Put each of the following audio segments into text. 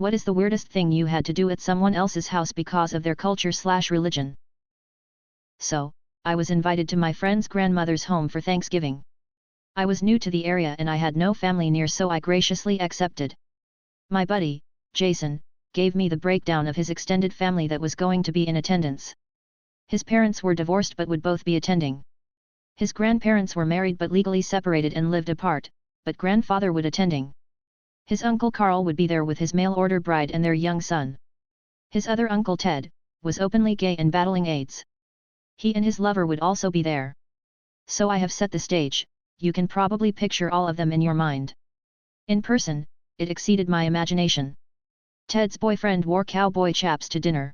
What is the weirdest thing you had to do at someone else's house because of their culture/religion? So, I was invited to my friend's grandmother's home for Thanksgiving. I was new to the area and I had no family near, so I graciously accepted. My buddy, Jason, gave me the breakdown of his extended family that was going to be in attendance. His parents were divorced but would both be attending. His grandparents were married but legally separated and lived apart, but grandfather would attending. His uncle Carl would be there with his mail-order bride and their young son. His other uncle Ted was openly gay and battling AIDS. He and his lover would also be there. So I have set the stage. You can probably picture all of them in your mind. In person, it exceeded my imagination. Ted's boyfriend wore cowboy chaps to dinner.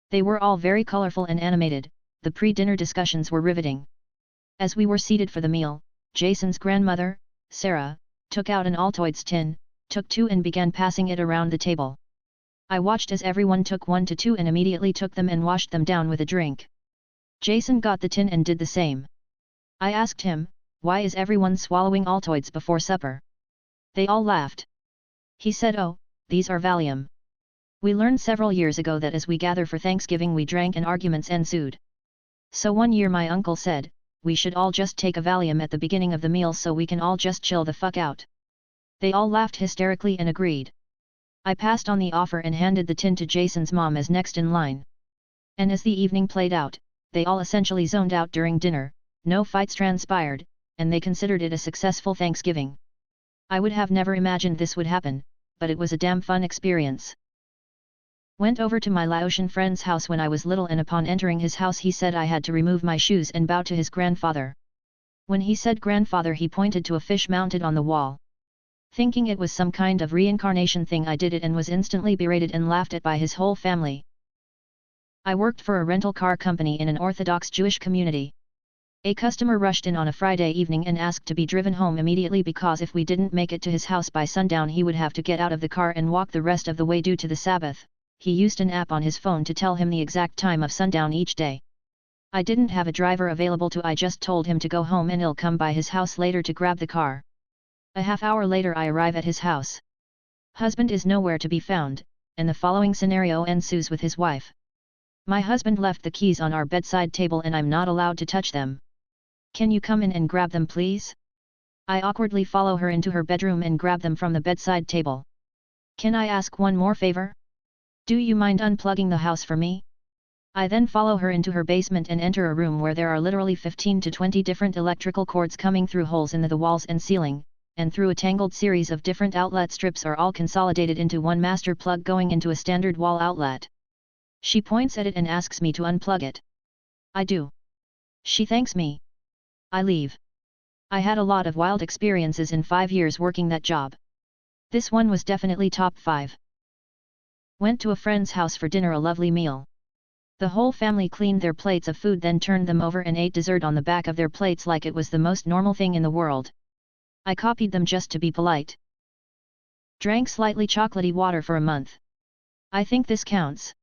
They were all very colorful and animated. The pre-dinner discussions were riveting. As we were seated for the meal, Jason's grandmother, Sarah, took out an Altoids tin, took 2 and began passing it around the table. I watched as everyone took 1 to 2 and immediately took them and washed them down with a drink. Jason got the tin and did the same. I asked him, why is everyone swallowing Altoids before supper? They all laughed. He said, oh, these are Valium. We learned several years ago that as we gather for Thanksgiving we drank and arguments ensued. So one year my uncle said, we should all just take a Valium at the beginning of the meal so we can all just chill the fuck out. They all laughed hysterically and agreed. I passed on the offer and handed the tin to Jason's mom as next in line. And as the evening played out, they all essentially zoned out during dinner, no fights transpired, and they considered it a successful Thanksgiving. I would have never imagined this would happen, but it was a damn fun experience. Went over to my Laotian friend's house when I was little, and upon entering his house he said I had to remove my shoes and bow to his grandfather. When he said grandfather he pointed to a fish mounted on the wall. Thinking it was some kind of reincarnation thing I did it and was instantly berated and laughed at by his whole family. I worked for a rental car company in an Orthodox Jewish community. A customer rushed in on a Friday evening and asked to be driven home immediately because if we didn't make it to his house by sundown he would have to get out of the car and walk the rest of the way due to the Sabbath. He used an app on his phone to tell him the exact time of sundown each day. I didn't have a driver available I just told him to go home and he'll come by his house later to grab the car. A half hour later I arrive at his house. Husband is nowhere to be found, and the following scenario ensues with his wife. My husband left the keys on our bedside table and I'm not allowed to touch them. Can you come in and grab them please? I awkwardly follow her into her bedroom and grab them from the bedside table. Can I ask one more favor? Do you mind unplugging the house for me? I then follow her into her basement and enter a room where there are literally 15 to 20 different electrical cords coming through holes in the walls and ceiling, and through a tangled series of different outlet strips are all consolidated into one master plug going into a standard wall outlet. She points at it and asks me to unplug it. I do. She thanks me. I leave. I had a lot of wild experiences in 5 years working that job. This one was definitely top 5. Went to a friend's house for dinner, a lovely meal. The whole family cleaned their plates of food, then turned them over and ate dessert on the back of their plates like it was the most normal thing in the world. I copied them just to be polite. Drank slightly chocolatey water for a month. I think this counts.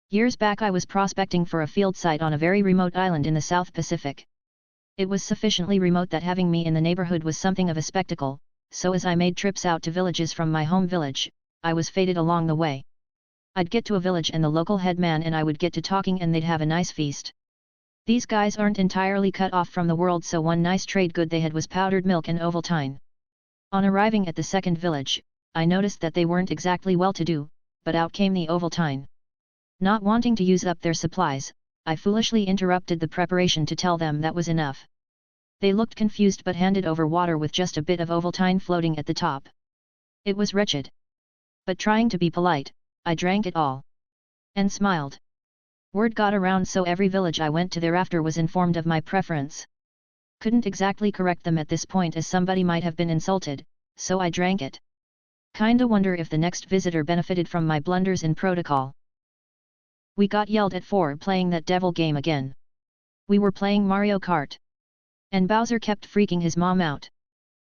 Years back I was prospecting for a field site on a very remote island in the South Pacific. It was sufficiently remote that having me in the neighborhood was something of a spectacle, so as I made trips out to villages from my home village, I was fated along the way. I'd get to a village and the local headman and I would get to talking and they'd have a nice feast. These guys aren't entirely cut off from the world, so one nice trade good they had was powdered milk and Ovaltine. On arriving at the second village, I noticed that they weren't exactly well-to-do, but out came the Ovaltine. Not wanting to use up their supplies, I foolishly interrupted the preparation to tell them that was enough. They looked confused but handed over water with just a bit of Ovaltine floating at the top. It was wretched. But trying to be polite, I drank it all. And smiled. Word got around, so every village I went to thereafter was informed of my preference. Couldn't exactly correct them at this point as somebody might have been insulted, so I drank it. Kinda wonder if the next visitor benefited from my blunders in protocol. We got yelled at for playing that devil game again. We were playing Mario Kart. And Bowser kept freaking his mom out.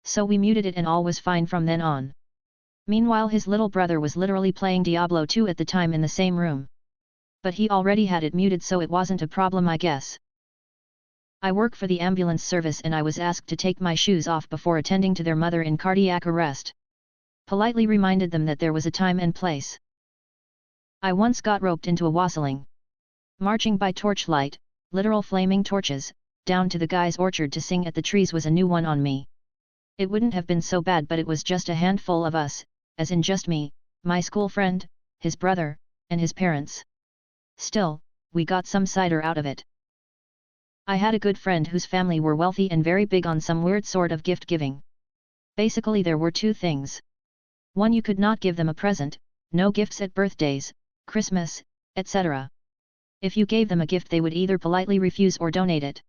So we muted it and all was fine from then on. Meanwhile his little brother was literally playing Diablo 2 at the time in the same room. But he already had it muted, so it wasn't a problem, I guess. I work for the ambulance service and I was asked to take my shoes off before attending to their mother in cardiac arrest. Politely reminded them that there was a time and place. I once got roped into a wassailing. Marching by torchlight, literal flaming torches, down to the guy's orchard to sing at the trees was a new one on me. It wouldn't have been so bad, but it was just a handful of us, as in just me, my school friend, his brother, and his parents. Still, we got some cider out of it. I had a good friend whose family were wealthy and very big on some weird sort of gift giving. Basically there were two things. One, you could not give them a present, no gifts at birthdays, Christmas, etc. If you gave them a gift they would either politely refuse or donate it.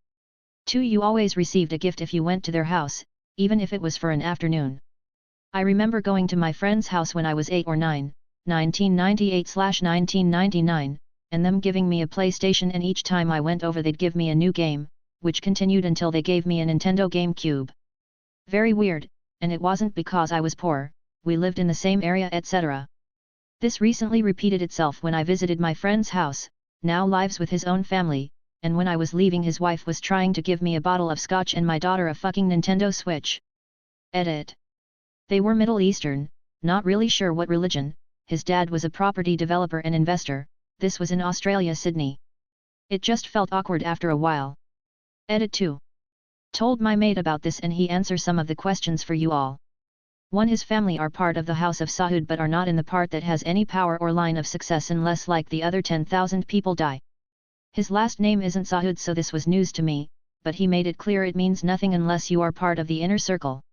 2. You always received a gift if you went to their house, even if it was for an afternoon. I remember going to my friend's house when I was 8 or 9, 1998/1999, and them giving me a PlayStation, and each time I went over they'd give me a new game, which continued until they gave me a Nintendo GameCube. Very weird, and it wasn't because I was poor, we lived in the same area, etc. This recently repeated itself when I visited my friend's house, now lives with his own family, and when I was leaving his wife was trying to give me a bottle of scotch and my daughter a fucking Nintendo Switch. Edit. They were Middle Eastern, not really sure what religion. His dad was a property developer and investor. This was in Australia, Sydney. It just felt awkward after a while. Edit 2. Told my mate about this and he answers some of the questions for you all. 1. His family are part of the House of Saud but are not in the part that has any power or line of success unless like the other 10,000 people die. His last name isn't Saud, so this was news to me, but he made it clear it means nothing unless you are part of the inner circle.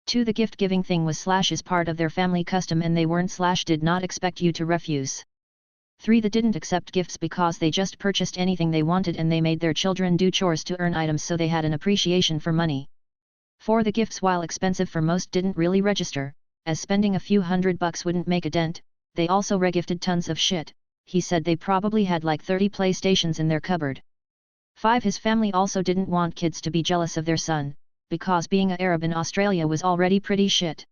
2. The gift giving thing was / is part of their family custom and they weren't / did not expect you to refuse. 3. They didn't accept gifts because they just purchased anything they wanted and they made their children do chores to earn items, so they had an appreciation for money. 4. The gifts, while expensive for most, didn't really register, as spending a few $100 wouldn't make a dent. They also regifted tons of shit. He said they probably had like 30 PlayStations in their cupboard. 5. His family also didn't want kids to be jealous of their son, because being an Arab in Australia was already pretty shit.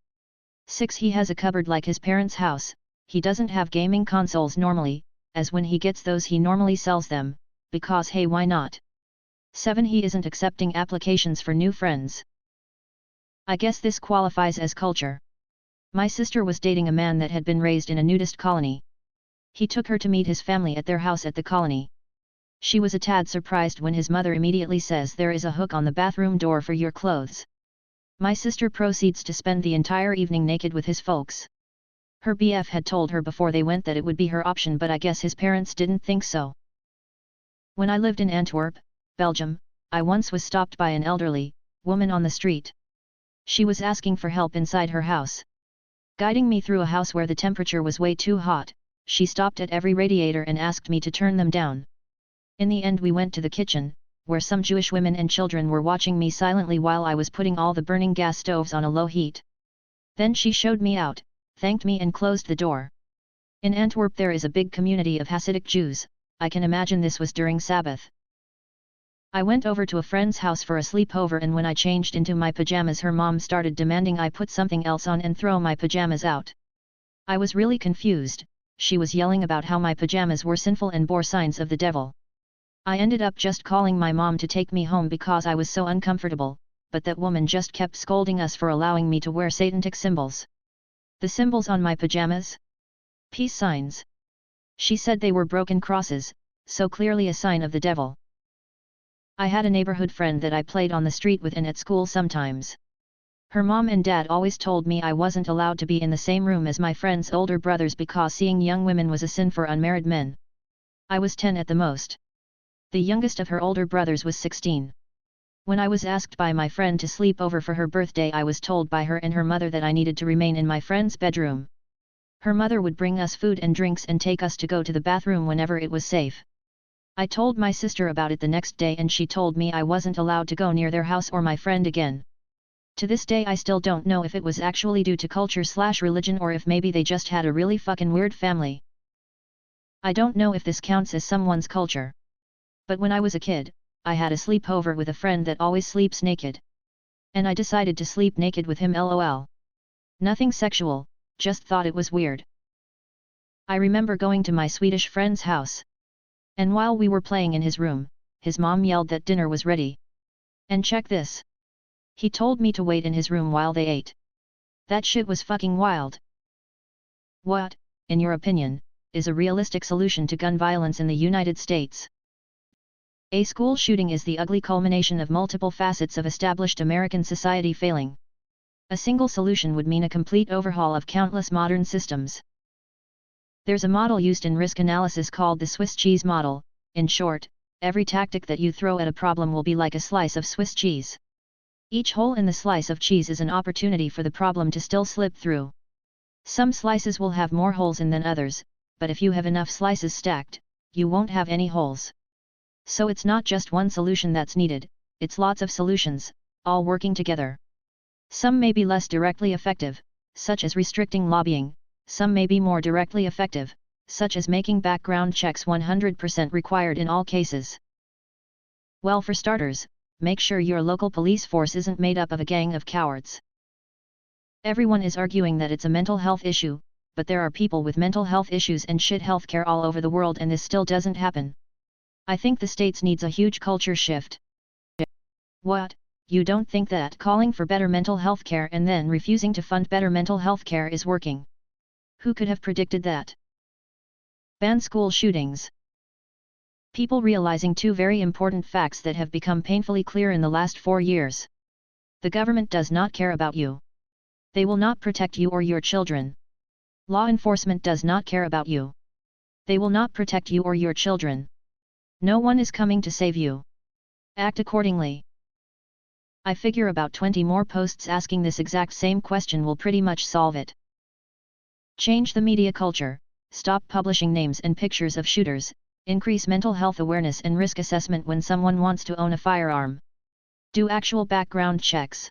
6. He has a cupboard like his parents' house. He doesn't have gaming consoles normally, as when he gets those he normally sells them, because hey, why not? 7. He isn't accepting applications for new friends. I guess this qualifies as culture. My sister was dating a man that had been raised in a nudist colony. He took her to meet his family at their house at the colony. She was a tad surprised when his mother immediately says there is a hook on the bathroom door for your clothes. My sister proceeds to spend the entire evening naked with his folks. Her BF had told her before they went that it would be her option, but I guess his parents didn't think so. When I lived in Antwerp, Belgium, I once was stopped by an elderly woman on the street. She was asking for help inside her house. Guiding me through a house where the temperature was way too hot, she stopped at every radiator and asked me to turn them down. In the end we went to the kitchen, where some Jewish women and children were watching me silently while I was putting all the burning gas stoves on a low heat. Then she showed me out, thanked me and closed the door. In Antwerp there is a big community of Hasidic Jews. I can imagine this was during Sabbath. I went over to a friend's house for a sleepover, and when I changed into my pajamas her mom started demanding I put something else on and throw my pajamas out. I was really confused. She was yelling about how my pajamas were sinful and bore signs of the devil. I ended up just calling my mom to take me home because I was so uncomfortable, but that woman just kept scolding us for allowing me to wear Satanic symbols. The symbols on my pajamas? Peace signs. She said they were broken crosses, so clearly a sign of the devil. I had a neighborhood friend that I played on the street with and at school sometimes. Her mom and dad always told me I wasn't allowed to be in the same room as my friend's older brothers because seeing young women was a sin for unmarried men. I was 10 at the most. The youngest of her older brothers was 16. When I was asked by my friend to sleep over for her birthday, I was told by her and her mother that I needed to remain in my friend's bedroom. Her mother would bring us food and drinks and take us to go to the bathroom whenever it was safe. I told my sister about it the next day and she told me I wasn't allowed to go near their house or my friend again. To this day I still don't know if it was actually due to culture/religion or if maybe they just had a really fucking weird family. I don't know if this counts as someone's culture. But when I was a kid, I had a sleepover with a friend that always sleeps naked. And I decided to sleep naked with him, lol. Nothing sexual, just thought it was weird. I remember going to my Swedish friend's house. And while we were playing in his room, his mom yelled that dinner was ready. And check this. He told me to wait in his room while they ate. That shit was fucking wild. What, in your opinion, is a realistic solution to gun violence in the United States? A school shooting is the ugly culmination of multiple facets of established American society failing. A single solution would mean a complete overhaul of countless modern systems. There's a model used in risk analysis called the Swiss cheese model. In short, every tactic that you throw at a problem will be like a slice of Swiss cheese. Each hole in the slice of cheese is an opportunity for the problem to still slip through. Some slices will have more holes in than others, but if you have enough slices stacked, you won't have any holes. So it's not just one solution that's needed, it's lots of solutions, all working together. Some may be less directly effective, such as restricting lobbying, some may be more directly effective, such as making background checks 100% required in all cases. Well, for starters, make sure your local police force isn't made up of a gang of cowards. Everyone is arguing that it's a mental health issue, but there are people with mental health issues and shit healthcare all over the world and this still doesn't happen. I think the States needs a huge culture shift. What, you don't think that calling for better mental health care and then refusing to fund better mental health care is working? Who could have predicted that? Ban school shootings. People realizing two very important facts that have become painfully clear in the last 4 years. The government does not care about you. They will not protect you or your children. Law enforcement does not care about you. They will not protect you or your children. No one is coming to save you. Act accordingly. I figure about 20 more posts asking this exact same question will pretty much solve it. Change the media culture, stop publishing names and pictures of shooters, increase mental health awareness and risk assessment when someone wants to own a firearm. Do actual background checks.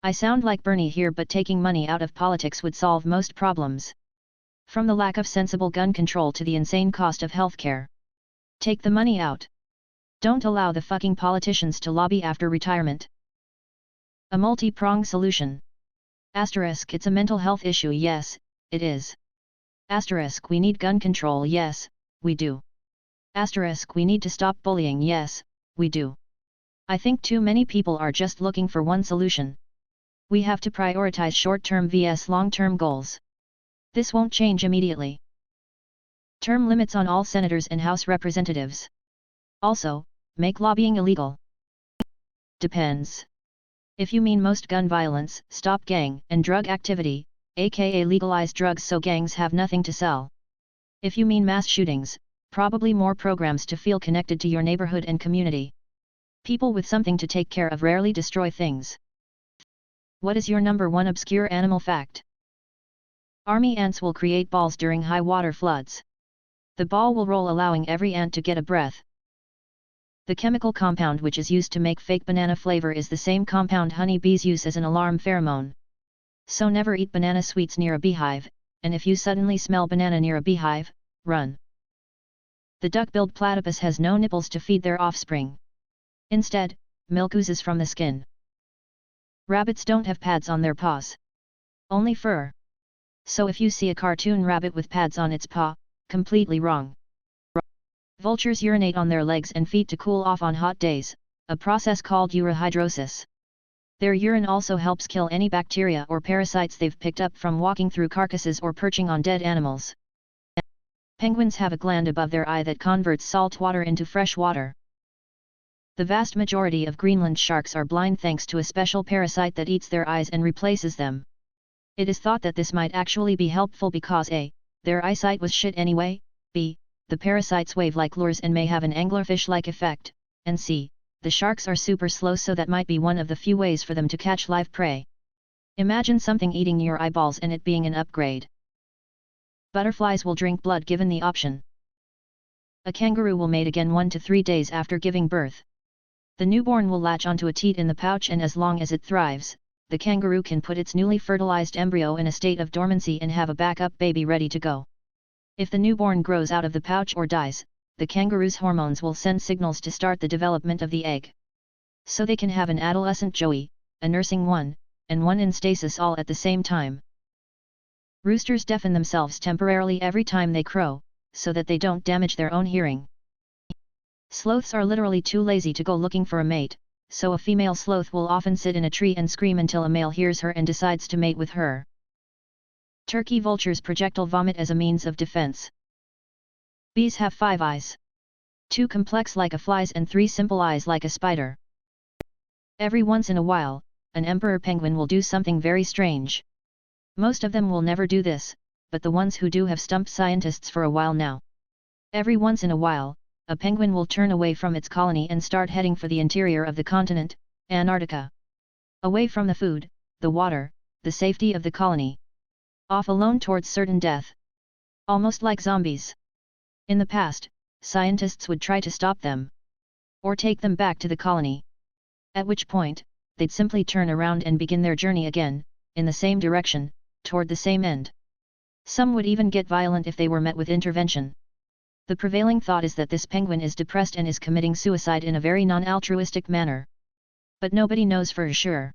I sound like Bernie here, but taking money out of politics would solve most problems. From the lack of sensible gun control to the insane cost of healthcare. Take the money out. Don't allow the fucking politicians to lobby after retirement. A multi-pronged solution. Asterisk, it's a mental health issue, yes, it is. Asterisk, we need gun control, yes, we do. Asterisk, we need to stop bullying, yes, we do. I think too many people are just looking for one solution. We have to prioritize short-term vs long-term goals. This won't change immediately. Term limits on all senators and House representatives. Also, make lobbying illegal. Depends. If you mean most gun violence, stop gang and drug activity, aka legalize drugs so gangs have nothing to sell. If you mean mass shootings, probably more programs to feel connected to your neighborhood and community. People with something to take care of rarely destroy things. What is your number one obscure animal fact? Army ants will create balls during high water floods. The ball will roll, allowing every ant to get a breath. The chemical compound which is used to make fake banana flavor is the same compound honeybees use as an alarm pheromone. So never eat banana sweets near a beehive, and if you suddenly smell banana near a beehive, run. The duck-billed platypus has no nipples to feed their offspring. Instead, milk oozes from the skin. Rabbits don't have pads on their paws. Only fur. So if you see a cartoon rabbit with pads on its paw, completely wrong. Vultures urinate on their legs and feet to cool off on hot days, a process called urohydrosis. Their urine also helps kill any bacteria or parasites they've picked up from walking through carcasses or perching on dead animals. Penguins have a gland above their eye that converts salt water into fresh water. The vast majority of Greenland sharks are blind thanks to a special parasite that eats their eyes and replaces them. It is thought that this might actually be helpful because a. their eyesight was shit anyway, b. the parasites wave like lures and may have an anglerfish-like effect, and c. the sharks are super slow, so that might be one of the few ways for them to catch live prey. Imagine something eating your eyeballs and it being an upgrade. Butterflies will drink blood given the option. A kangaroo will mate again 1 to 3 days after giving birth. The newborn will latch onto a teat in the pouch, and as long as it thrives, the kangaroo can put its newly fertilized embryo in a state of dormancy and have a backup baby ready to go. If the newborn grows out of the pouch or dies, the kangaroo's hormones will send signals to start the development of the egg. So they can have an adolescent joey, a nursing one, and one in stasis all at the same time. Roosters deafen themselves temporarily every time they crow, so that they don't damage their own hearing. Sloths are literally too lazy to go looking for a mate, so a female sloth will often sit in a tree and scream until a male hears her and decides to mate with her. Turkey vultures projectile vomit as a means of defense. Bees have 5 eyes. 2 complex like a fly's and 3 simple eyes like a spider. Every once in a while, an emperor penguin will do something very strange. Most of them will never do this, but the ones who do have stumped scientists for a while now. Every once in a while, a penguin will turn away from its colony and start heading for the interior of the continent, Antarctica. Away from the food, the water, the safety of the colony. Off alone towards certain death. Almost like zombies. In the past, scientists would try to stop them. Or take them back to the colony. At which point, they'd simply turn around and begin their journey again, in the same direction, toward the same end. Some would even get violent if they were met with intervention. The prevailing thought is that this penguin is depressed and is committing suicide in a very non-altruistic manner. But nobody knows for sure.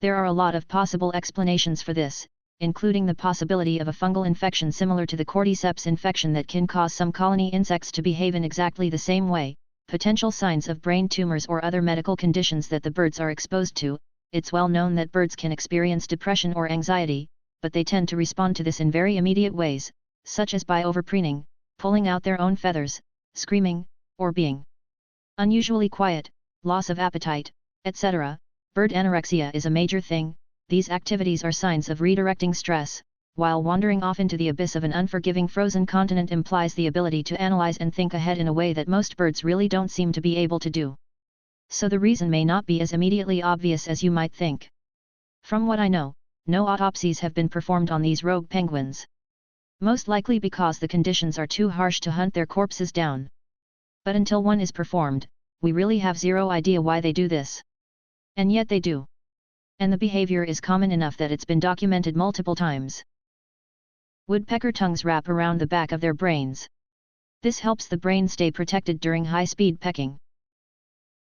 There are a lot of possible explanations for this, including the possibility of a fungal infection similar to the cordyceps infection that can cause some colony insects to behave in exactly the same way, potential signs of brain tumors or other medical conditions that the birds are exposed to. It's well known that birds can experience depression or anxiety, but they tend to respond to this in very immediate ways, such as by overpreening, pulling out their own feathers, screaming, or being unusually quiet, loss of appetite, etc. Bird anorexia is a major thing. These activities are signs of redirecting stress, while wandering off into the abyss of an unforgiving frozen continent implies the ability to analyze and think ahead in a way that most birds really don't seem to be able to do. So the reason may not be as immediately obvious as you might think. From what I know, no autopsies have been performed on these rogue penguins. Most likely because the conditions are too harsh to hunt their corpses down. But until one is performed, we really have zero idea why they do this. And yet they do. And the behavior is common enough that it's been documented multiple times. Woodpecker tongues wrap around the back of their brains. This helps the brain stay protected during high-speed pecking.